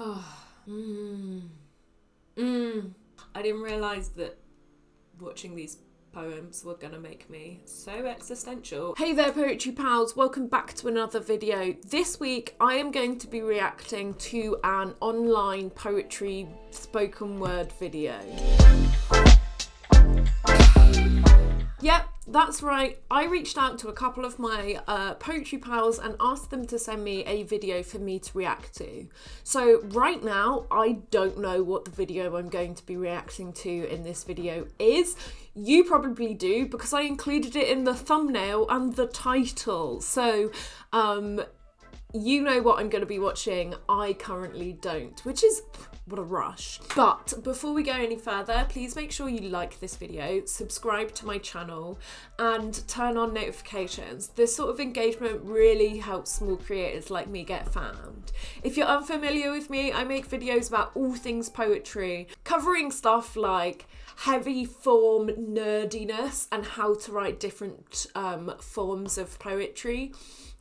I didn't realise that watching these poems were gonna make me so existential. Hey there, poetry pals, welcome back to another video. This week I am going to be reacting to an online poetry spoken word video. Yep, that's right. I reached out to a couple of my poetry pals and asked them to send me a video for me to react to. So right now, I don't know what the video I'm going to be reacting to in this video is. You probably do because I included it in the thumbnail and the title. So, you know what I'm going to be watching. I currently don't, which is what a rush. But before we go any further, please make sure you like this video, subscribe to my channel, and turn on notifications. This sort of engagement really helps small creators like me get found. If you're unfamiliar with me, I make videos about all things poetry, covering stuff like heavy form nerdiness and how to write different forms of poetry,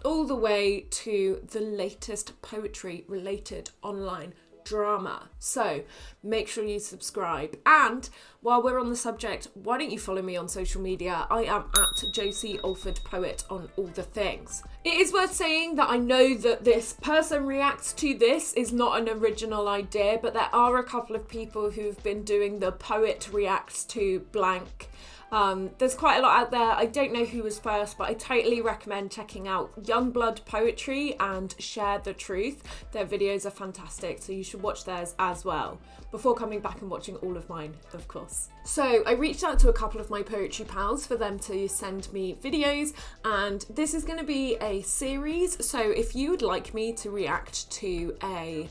all the way to the latest poetry related online drama. So make sure you subscribe, and while we're on the subject, why don't you follow me on social media? I am at Josie Alford Poet on all the things. It is worth saying that I know that this person reacts to this is not an original idea, but there are a couple of people who've been doing the poet reacts to blank. There's quite a lot out there. I don't know who was first, but I totally recommend checking out Youngblood Poetry and Share the Truth. Their videos are fantastic, so you should watch theirs as well, before coming back and watching all of mine, of course. So I reached out to a couple of my poetry pals for them to send me videos, and this is going to be a series. So if you would like me to react to a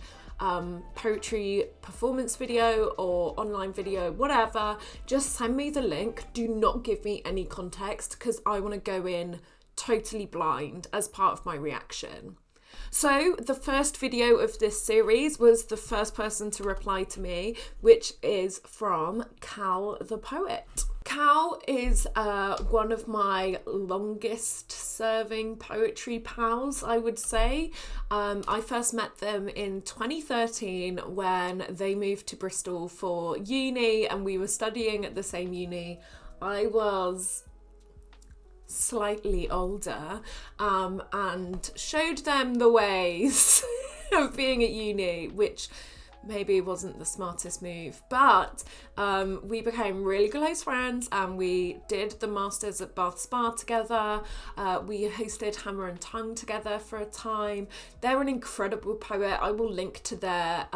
poetry performance video or online video, whatever, just send me the link. Do not give me any context because I want to go in totally blind as part of my reaction. So the first video of this series was the first person to reply to me, which is from Cal the Poet. Cal is one of my longest serving poetry pals, I would say. I first met them in 2013 when they moved to Bristol for uni and we were studying at the same uni. I was slightly older and showed them the ways of being at uni, which maybe wasn't the smartest move, but we became really close friends and we did the masters at Bath Spa together. We hosted Hammer and Tongue together for a time. They're an incredible poet. I will link to their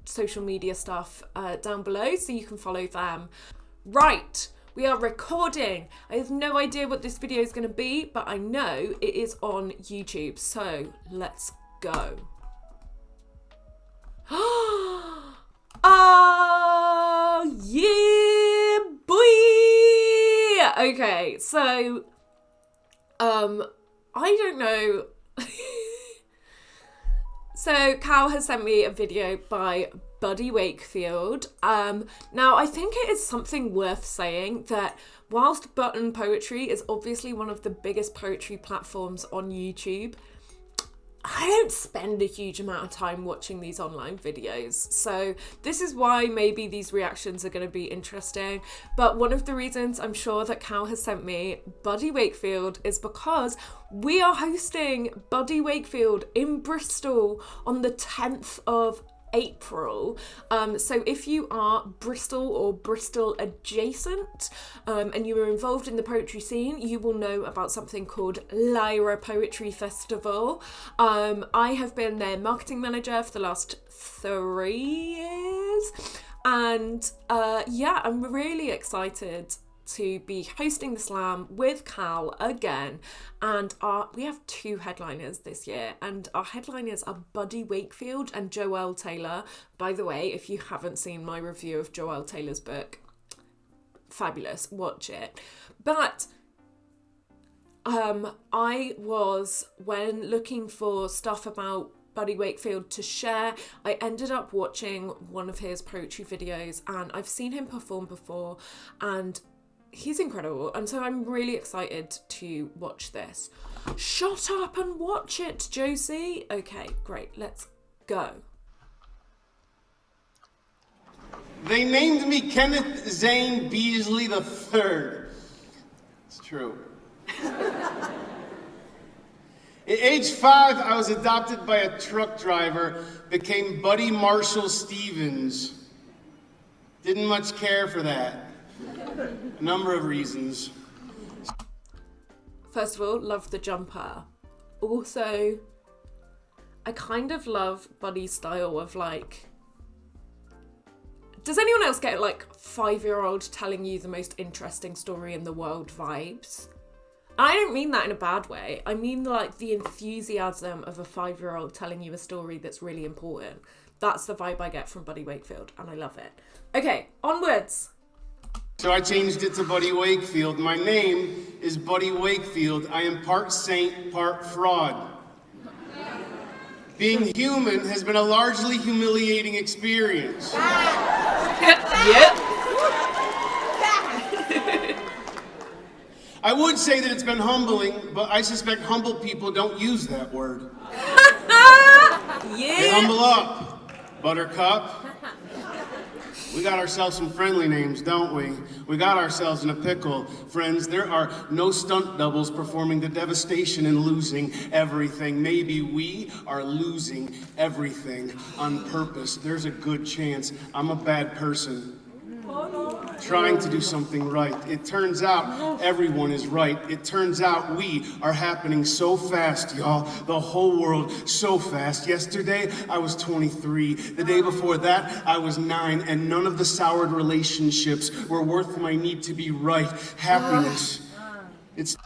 social media stuff down below so you can follow them. Right, we are recording. I have no idea what this video is going to be, but I know it is on YouTube, so let's go. Oh yeah, boy. Okay, so I don't know. So Cal has sent me a video by Buddy Wakefield. Now I think it is something worth saying that whilst button poetry is obviously one of the biggest poetry platforms on YouTube, I don't spend a huge amount of time watching these online videos, so this is why maybe these reactions are going to be interesting. But one of the reasons I'm sure that Cal has sent me Buddy Wakefield is because we are hosting Buddy Wakefield in Bristol on the 10th of April. So if you are Bristol or Bristol adjacent and you are involved in the poetry scene, you will know about something called Lyra Poetry Festival. I have been their marketing manager for the last 3 years, and yeah, I'm really excited to be hosting the slam with Cal again, and we have 2 headliners this year, and our headliners are Buddy Wakefield and Joelle Taylor. By the way, if you haven't seen my review of Joelle Taylor's book, fabulous, watch it. But when looking for stuff about Buddy Wakefield to share, I ended up watching one of his poetry videos, and I've seen him perform before, and he's incredible, and so I'm really excited to watch this. Shut up and watch it, Josie. Okay, great, let's go. They named me Kenneth Zane Beasley III. It's true. At age 5, I was adopted by a truck driver, became Buddy Marshall Stevens. Didn't much care for that. A number of reasons. First of all, love the jumper. Also, I kind of love Buddy's style of like... Does anyone else get like 5-year-old telling you the most interesting story in the world vibes? I don't mean that in a bad way. I mean like the enthusiasm of a 5-year-old telling you a story that's really important. That's the vibe I get from Buddy Wakefield, and I love it. Okay, onwards. So I changed it to Buddy Wakefield. My name is Buddy Wakefield. I am part saint, part fraud. Being human has been a largely humiliating experience. Yep. I would say that it's been humbling, but I suspect humble people don't use that word. Hey, humble up, Buttercup. We got ourselves some friendly names, don't we? We got ourselves in a pickle. Friends, there are no stunt doubles performing the devastation and losing everything. Maybe we are losing everything on purpose. There's a good chance I'm a bad person. Trying to do something right. It turns out everyone is right. It turns out we are happening so fast, y'all. The whole world so fast. Yesterday, I was 23. The day before that, I was 9. And none of the soured relationships were worth my need to be right. Happiness. It's...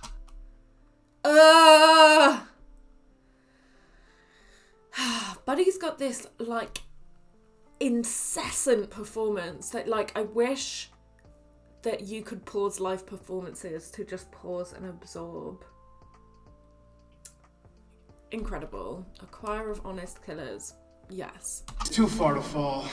Buddy's got this, like, incessant performance that, like, I wish that you could pause live performances to just pause and absorb. Incredible. A choir of honest killers. Yes. Too far to fall.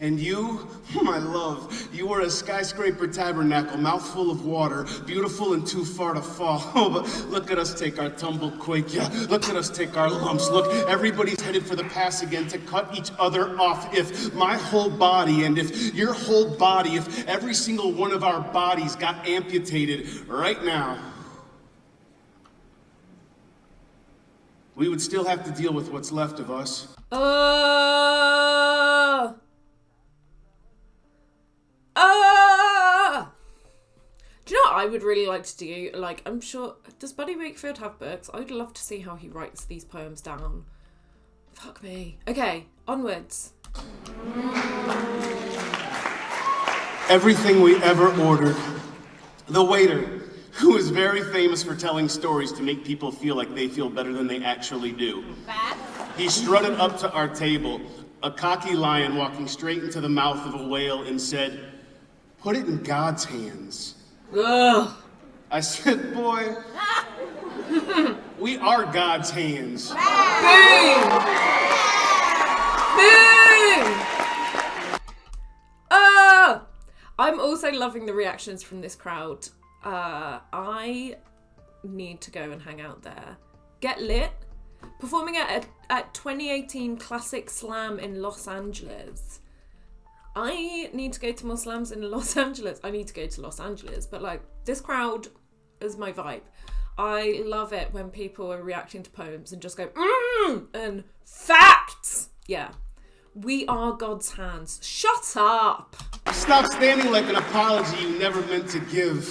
And you, my love, you were a skyscraper tabernacle, mouthful of water, beautiful and too far to fall. Oh, but look at us take our tumble quake, yeah. Look at us take our lumps. Look, everybody's headed for the pass again to cut each other off. If my whole body and if your whole body, if every single one of our bodies got amputated right now, we would still have to deal with what's left of us. Do you know what I would really like to do? Like, I'm sure... Does Buddy Wakefield have books? I would love to see how he writes these poems down. Fuck me. Okay, onwards. Everything we ever ordered. The waiter, who is very famous for telling stories to make people feel like they feel better than they actually do. He strutted up to our table, a cocky lion walking straight into the mouth of a whale, and said, "Put it in God's hands." Ugh. I said, "Boy, we are God's hands." Boom! Boom! I'm also loving the reactions from this crowd. I need to go and hang out there. Get Lit, performing at 2018 Classic Slam in Los Angeles. I need to go to more slams in Los Angeles. I need to go to Los Angeles, but like, this crowd is my vibe. I love it when people are reacting to poems and just go, and facts. Yeah. We are God's hands. Shut up. Stop standing like an apology you never meant to give.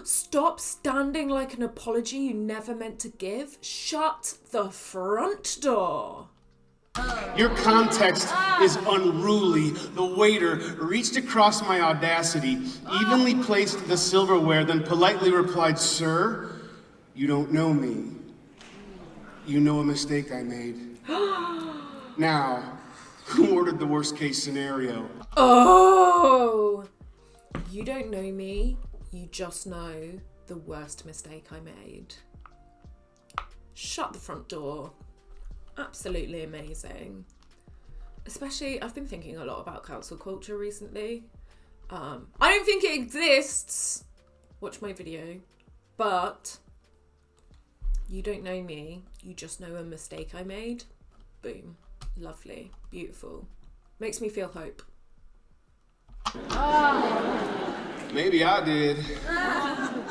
Stop standing like an apology you never meant to give. Shut the front door. Your context is unruly. The waiter reached across my audacity, evenly placed the silverware, then politely replied, "Sir, you don't know me. You know a mistake I made." Now, who ordered the worst case scenario? Oh, you don't know me. You just know the worst mistake I made. Shut the front door. Absolutely amazing. Especially, I've been thinking a lot about cancel culture recently. I don't think it exists. Watch my video. But you don't know me. You just know a mistake I made. Boom. Lovely. Beautiful. Makes me feel hope. Maybe I did.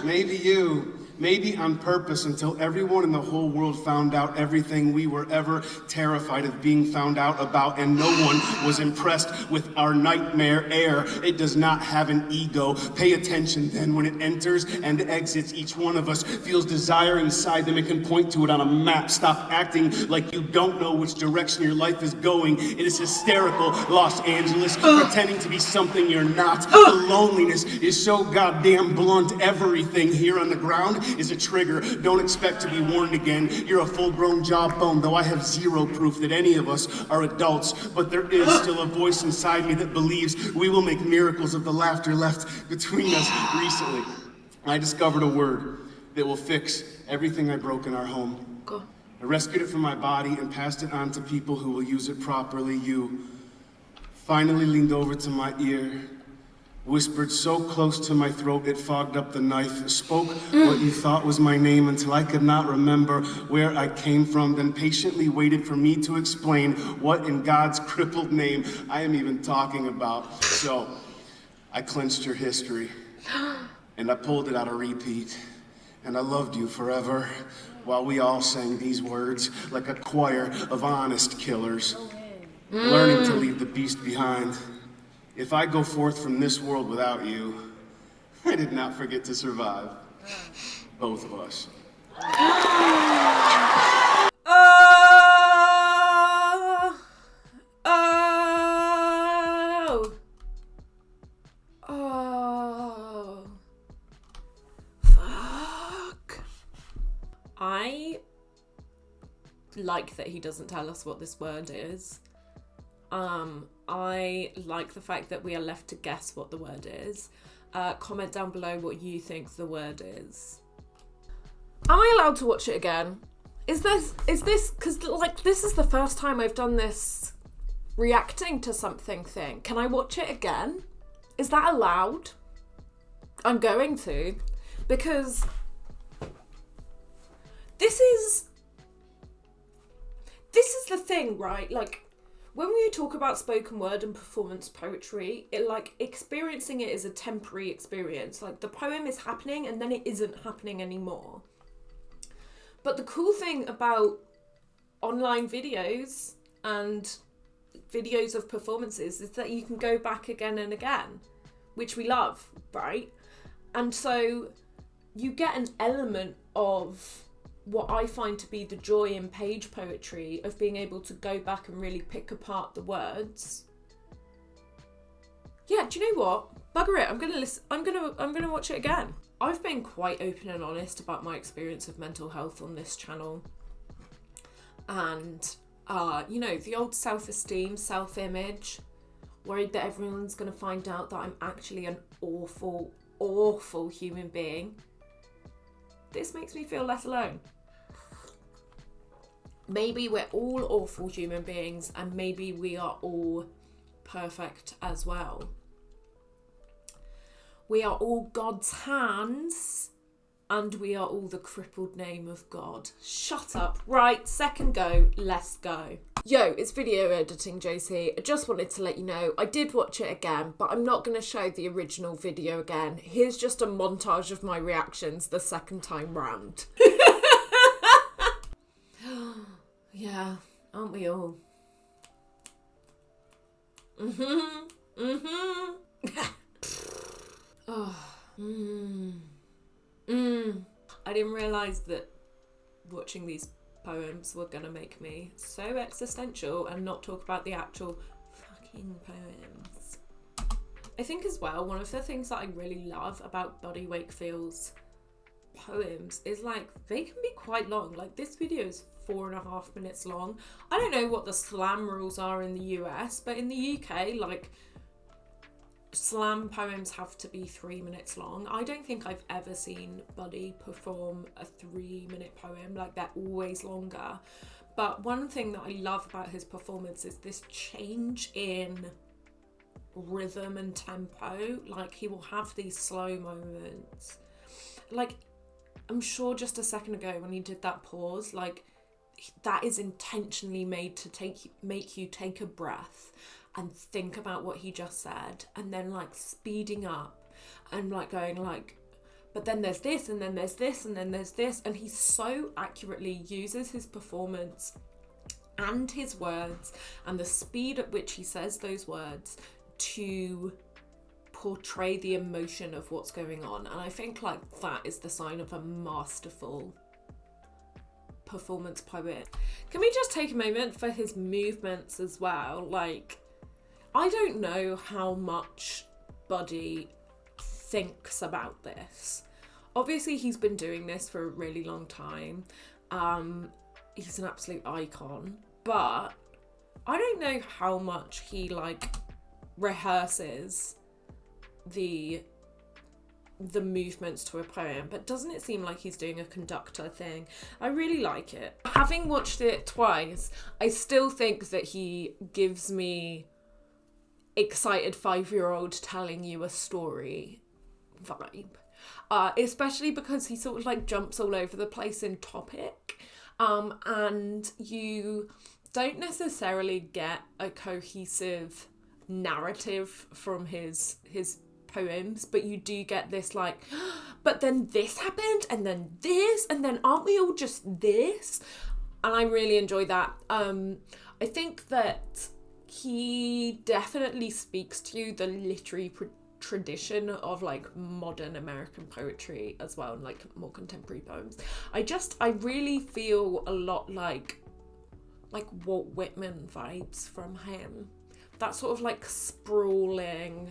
Maybe you. Maybe on purpose, until everyone in the whole world found out everything we were ever terrified of being found out about, and no one was impressed with our nightmare air. It does not have an ego. Pay attention then. When it enters and exits, each one of us feels desire inside them. It can point to it on a map. Stop acting like you don't know which direction your life is going. It is hysterical, Los Angeles, pretending to be something you're not. The loneliness is so goddamn blunt. Everything here on the ground is a trigger. Don't expect to be warned again. You're a full-grown jawbone, though I have zero proof that any of us are adults. But there is still a voice inside me that believes we will make miracles of the laughter left between us. Recently, I discovered a word that will fix everything I broke in our home. Go. I rescued it from my body and passed it on to people who will use it properly. You finally leaned over to my ear, whispered so close to my throat it fogged up the knife, spoke what you thought was my name until I could not remember where I came from, then patiently waited for me to explain what in God's crippled name I am even talking about. So, I clenched your history, and I pulled it out of repeat, and I loved you forever, while we all sang these words like a choir of honest killers, learning to leave the beast behind. If I go forth from this world without you, I did not forget to survive. Both of us. Fuck. I like that he doesn't tell us what this word is. I like the fact that we are left to guess what the word is. Comment down below what you think the word is. Am I allowed to watch it again? Is this, because like this is the first time I've done this reacting to something thing. Can I watch it again? Is that allowed? I'm going to, because this is the thing, right? Like, when we talk about spoken word and performance poetry, it like experiencing it is a temporary experience. Like the poem is happening and then it isn't happening anymore. But the cool thing about online videos and videos of performances is that you can go back again and again, which we love, right? And so you get an element of what I find to be the joy in page poetry of being able to go back and really pick apart the words. Yeah, do you know what? Bugger it, I'm gonna watch it again. I've been quite open and honest about my experience of mental health on this channel. And you know, the old self-esteem, self-image, worried that everyone's gonna find out that I'm actually an awful, awful human being. This makes me feel less alone. Maybe we're all awful human beings and maybe we are all perfect as well. We are all God's hands and we are all the crippled name of God. Shut up. Right, second go, let's go. Yo, it's video editing JC. I just wanted to let you know I did watch it again, but I'm not going to show the original video again. Here's just a montage of my reactions the second time round. Yeah, aren't we all? I didn't realise that watching these poems were gonna make me so existential and not talk about the actual fucking poems. I think as well, one of the things that I really love about Buddy Wakefield's poems is like they can be quite long. Like this video is 4.5 minutes long. I don't know what the slam rules are in the US, but in the UK, like slam poems have to be 3 minutes long. I don't think I've ever seen Buddy perform a 3-minute poem. Like they're always longer. But one thing that I love about his performance is this change in rhythm and tempo. Like he will have these slow moments. Like I'm sure just a second ago when he did that pause, like that is intentionally made to make you take a breath. and think about what he just said, and then like speeding up and like going like, but then there's this, and then there's this, and then there's this. And he so accurately uses his performance and his words and the speed at which he says those words to portray the emotion of what's going on. And I think like that is the sign of a masterful performance poet. Can we just take a moment for his movements as well? Like, I don't know how much Buddy thinks about this. Obviously he's been doing this for a really long time. He's an absolute icon, but I don't know how much he like rehearses the movements to a poem, but doesn't it seem like he's doing a conductor thing? I really like it. Having watched it twice, I still think that he gives me excited 5-year-old telling you a story vibe, especially because he sort of like jumps all over the place in topic, and you don't necessarily get a cohesive narrative from his poems, but you do get this like, but then this happened, and then this, and then aren't we all just this? And I really enjoy that. I think that he definitely speaks to the literary tradition of like modern American poetry as well, and like more contemporary poems. I really feel a lot like Walt Whitman vibes from him. That sort of like sprawling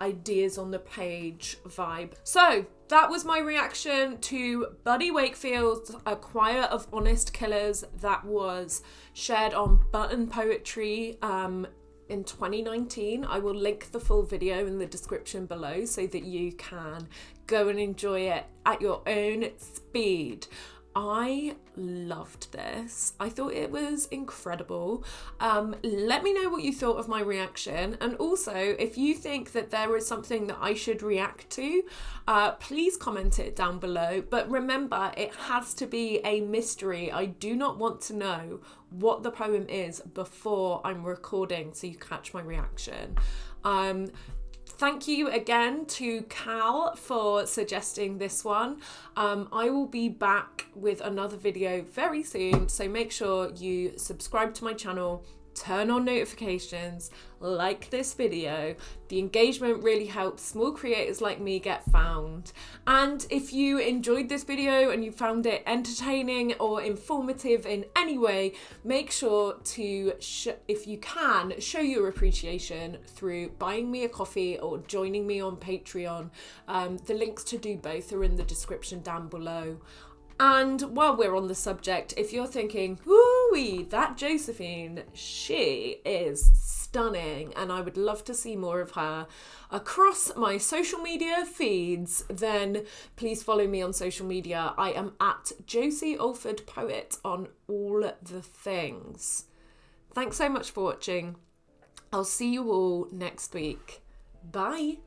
ideas on the page vibe. So that was my reaction to Buddy Wakefield's A Choir of Honest Killers that was shared on Button Poetry in 2019. I will link the full video in the description below so that you can go and enjoy it at your own speed. I loved this. I thought it was incredible. Let me know what you thought of my reaction, and also if you think that there is something that I should react to, please comment it down below. But remember, it has to be a mystery. I do not want to know what the poem is before I'm recording so you catch my reaction. Thank you again to Cal for suggesting this one. I will be back with another video very soon, so make sure you subscribe to my channel, turn on notifications, like this video. The engagement really helps small creators like me get found. And if you enjoyed this video and you found it entertaining or informative in any way, make sure to, if you can, show your appreciation through buying me a coffee or joining me on Patreon. The links to do both are in the description down below. And while we're on the subject, if you're thinking, whoo-wee, that Josephine, she is stunning and I would love to see more of her across my social media feeds, then please follow me on social media. I am at Josie Alford Poet on all the things. Thanks so much for watching. I'll see you all next week. Bye.